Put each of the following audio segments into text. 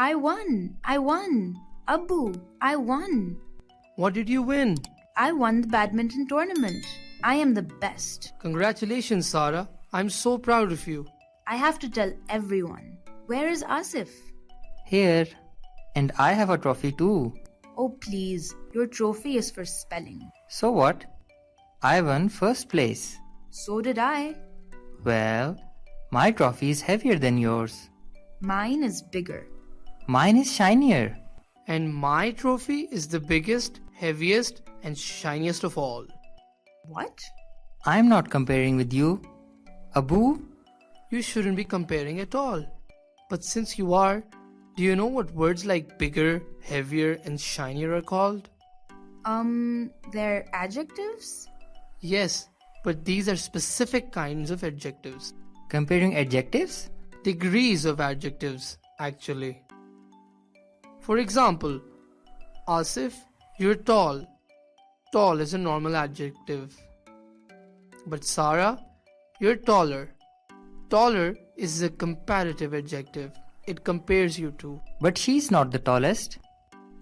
I won! I won! Abu, I won! What did you win? I won the badminton tournament. I am the best. Congratulations, Sarah. I'm so proud of you. I have to tell everyone. Where is Asif? Here. And I have a trophy too. Oh please, your trophy is for spelling. So what? I won first place. So did I. Well, my trophy is heavier than yours. Mine is bigger. Mine is shinier. And my trophy is the biggest, heaviest, and shiniest of all. What? I'm not comparing with you. Abu? You shouldn't be comparing at all. But since you are, do you know what words like bigger, heavier, and shinier are called? They're adjectives? Yes, but these are specific kinds of adjectives. Comparing adjectives? Degrees of adjectives, actually. For example, Asif, you're tall. Tall is a normal adjective. But Sarah, you're taller. Taller is a comparative adjective. It compares you to. But she's not the tallest.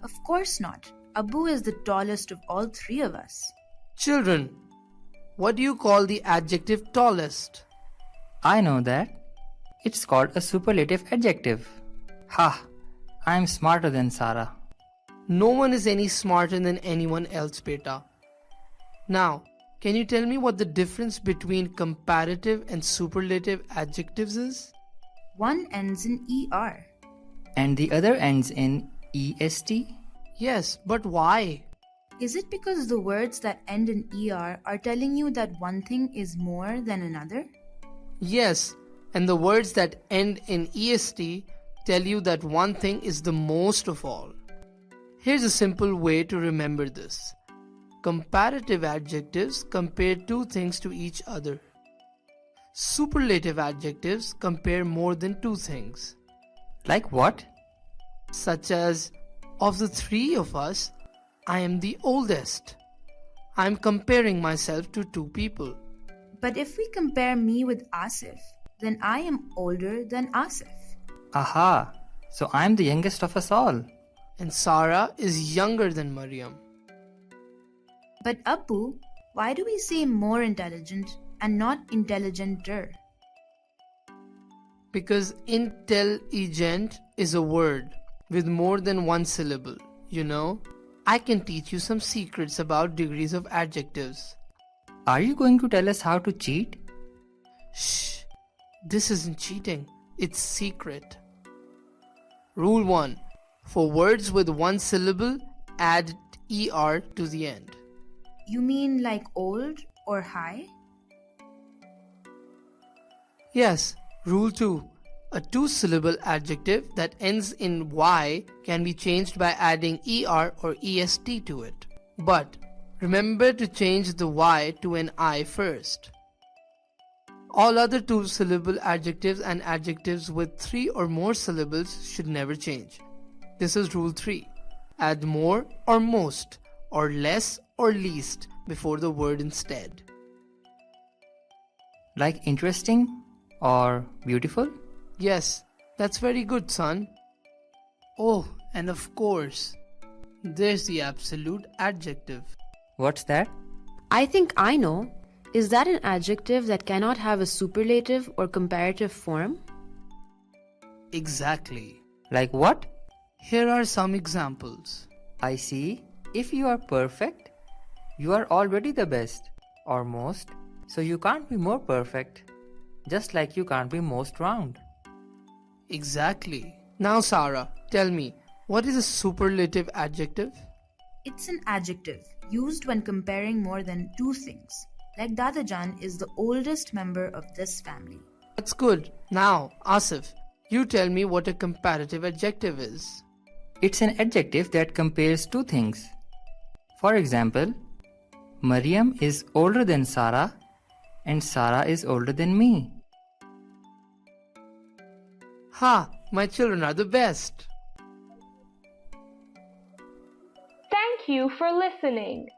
Of course not. Abu is the tallest of all three of us. Children, what do you call the adjective tallest? I know that. It's called a superlative adjective. Ha! I'm smarter than Sarah. No one is any smarter than anyone else, beta. Now, can you tell me what the difference between comparative and superlative adjectives is? One ends in ER. And the other ends in EST? Yes, but why? Is it because the words that end in ER are telling you that one thing is more than another? Yes, and the words that end in EST tell you that one thing is the most of all. Here's a simple way to remember this. Comparative adjectives compare two things to each other. Superlative adjectives compare more than two things. Like what? Such as, of the three of us, I am the oldest. I'm comparing myself to two people. But if we compare me with Asif, then I am older than Asif. Aha! So I'm the youngest of us all. And Sarah is younger than Mariam. But Abu, why do we say more intelligent and not intelligenter? Because intelligent is a word with more than one syllable. You know, I can teach you some secrets about degrees of adjectives. Are you going to tell us how to cheat? Shh, this isn't cheating, it's secret. Rule 1. For words with one syllable, add ER to the end. You mean like old or high? Yes, Rule 2. A two-syllable adjective that ends in Y can be changed by adding ER or EST to it. But remember to change the Y to an I first. All other two-syllable adjectives and adjectives with three or more syllables should never change. This is Rule 3. Add more or most, or less or least before the word instead. Like interesting or beautiful? Yes, that's very good, son. Oh, and of course, there's the absolute adjective. What's that? I think I know. Is that an adjective that cannot have a superlative or comparative form? Exactly. Like what? Here are some examples. I see. If you are perfect, you are already the best or most, so you can't be more perfect. Just like you can't be most round. Exactly. Now, Sarah, tell me, what is a superlative adjective? It's an adjective used when comparing more than two things. Like Dadajan is the oldest member of this family. That's good. Now, Asif, you tell me what a comparative adjective is. It's an adjective that compares two things. For example, Mariam is older than Sarah and Sarah is older than me. Ha! My children are the best. Thank you for listening.